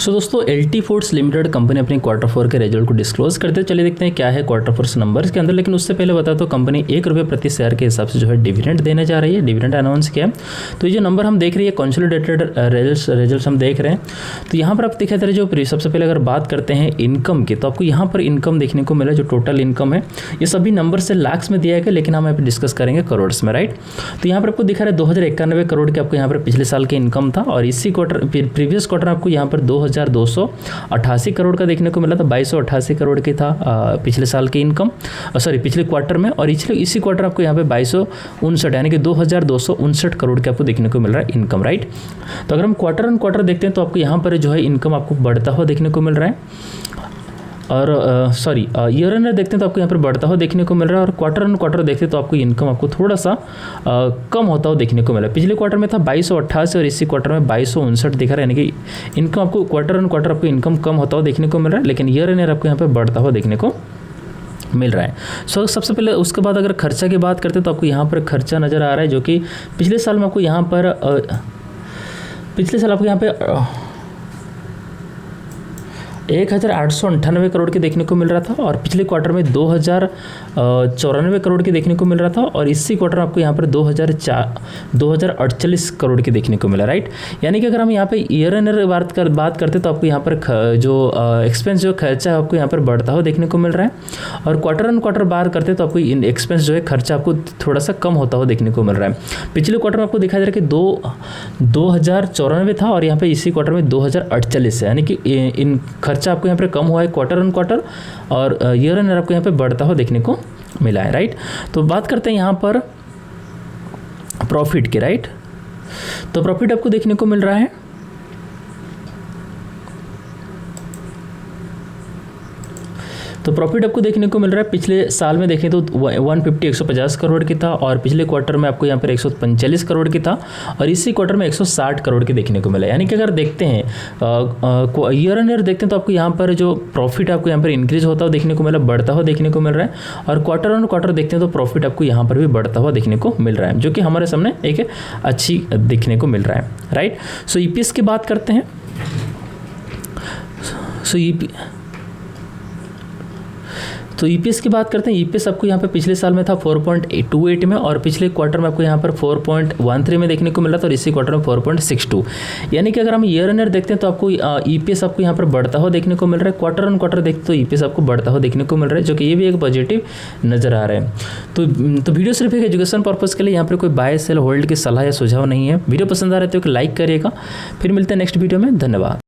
सो दोस्तों LT foods limited company अपनी quarter 4 के रिजल्ट को डिस्क्लोज करते चले देखते हैं क्या है क्वार्टर 4 नंबर्स के अंदर। लेकिन उससे पहले बता तो कंपनी ₹1 प्रति शेयर के हिसाब से जो है डिविडेंड देने जा रही है, डिविडेंड अनाउंस किया है। तो ये जो नंबर हम देख रही है कंसोलिडेटेड रिजल्ट्स हम देख रहे हैं। तो यहाँ पर आप दिखा दे रहे जो सबसे पहले अगर बात करते हैं इनकम की, तो आपको यहाँ पर इनकम देखने को मिला, जो टोटल इनकम है ये सभी नंबर से लाख्स में दिया गया, लेकिन हम यहाँ पर डिस्कस करेंगे करोड़ में, राइट। तो यहाँ पर आपको दिखा रहा है 2091 करोड़ के आपको यहाँ पर पिछले साल के इनकम था, और इसी क्वार्टर प्रीवियस क्वार्टर आपको यहाँ पर 2288 करोड़ का देखने को मिला था। 2288 करोड़ की था पिछले साल की इनकम, पिछले क्वार्टर में, और इसी क्वार्टर आपको यहाँ पे 2259 यानी कि 2259 करोड़ के आपको देखने को मिल रहा है इनकम, राइट। तो अगर हम क्वार्टर ऑन क्वार्टर देखते हैं तो आपको यहाँ पर जो है इनकम आपको बढ़ता हुआ देखने को मिल रहा है, और ईयर ऑन ईयर देखते हैं तो आपको यहाँ पर बढ़ता हुआ देखने को मिल रहा है, और क्वार्टर ऑन क्वार्टर देखते हैं तो आपको इनकम आपको थोड़ा सा कम होता हुआ देखने को मिला। पिछले क्वार्टर में था 2288 और इसी क्वार्टर में 2259 दिखा रहा है, यानी कि इनकम आपको क्वार्टर ऑन क्वार्टर आपको इनकम कम होता हुआ देखने को मिल रहा है, लेकिन ईयर ऑन ईयर आपको यहाँ पर बढ़ता हुआ देखने को मिल रहा है। सबसे पहले उसके बाद अगर खर्चा की बात करते हैं तो आपको यहाँ पर खर्चा नज़र आ रहा है, जो कि पिछले साल में आपको यहाँ पर पिछले साल आपको यहाँ पे 1898 करोड़ के देखने को मिल रहा था, और पिछले क्वार्टर में 2094 करोड़ के देखने को मिल रहा था, और इसी क्वार्टर आपको यहाँ पर 2048 करोड़ के देखने को मिला, राइट। यानी कि अगर हम यहाँ पे ईयर ऑन ईयर बात करते तो आपको यहाँ पर जो एक्सपेंस जो खर्चा है आपको यहाँ पर बढ़ता हुआ देखने को मिल रहा है, और क्वार्टर ऑन क्वार्टर बात करते तो आपको एक्सपेंस जो है खर्चा आपको थोड़ा सा कम होता हुआ देखने को मिल रहा है। पिछले क्वार्टर में आपको दिखाई दे रहा है कि 2094 था, और यहाँ पे इसी क्वार्टर में 2048 है, यानी कि इन खर्चा आपको यहाँ पे कम हुआ है क्वार्टर ऑन क्वार्टर, और ईयर ऑन ईयर आपको यहाँ पे बढ़ता हुआ देखने को मिला है, राइट। तो बात करते हैं यहाँ पर प्रॉफिट के, राइट। तो प्रॉफिट आपको देखने को मिल रहा है तो प्रॉफिट आपको देखने को मिल रहा है, पिछले साल में देखें तो 150 करोड़ की था, और पिछले क्वार्टर में आपको यहाँ पर 145 करोड़ की था, और इसी क्वार्टर में 160 करोड़ के देखने को मिला। यानी कि अगर देखते हैं ईयर ऑन ईयर देखते हैं तो आपको यहाँ पर जो प्रॉफिट आपको यहाँ पर इंक्रीज होता हुआ देखने को मिला, बढ़ता हुआ देखने को मिल रहा है, और क्वार्टर ऑन क्वार्टर देखते हैं तो प्रॉफिट आपको यहाँ पर भी बढ़ता हुआ देखने को मिल रहा है, जो कि हमारे सामने एक अच्छी देखने को मिल रहा है, राइट। सो EPS की बात करते हैं। तो EPS की बात करते हैं। EPS आपको यहाँ पे पिछले साल में था 4.28 में, और पिछले क्वार्टर में आपको यहाँ पर 4.13 में देखने को मिला था, और इसी क्वार्टर में 4.62। यानी कि अगर हम ईयर ऑन ईयर देखते हैं तो आपको EPS आपको यहाँ पर बढ़ता हुआ देखने को मिल रहा है, क्वार्टर ऑन क्वार्टर देखते तो EPS आपको बढ़ता हुआ देखने को मिल रहा है, जो कि ये भी एक पॉजिटिव नज़र आ रहा है। तो वीडियो सिर्फ एक एजुकेशन पर्पज़ के लिए, यहाँ पर कोई बाय सेल होल्ड की सलाह या सुझाव नहीं है। वीडियो पसंद आ रहे तो लाइक करिएगा। फिर मिलते हैं नेक्स्ट वीडियो में, धन्यवाद।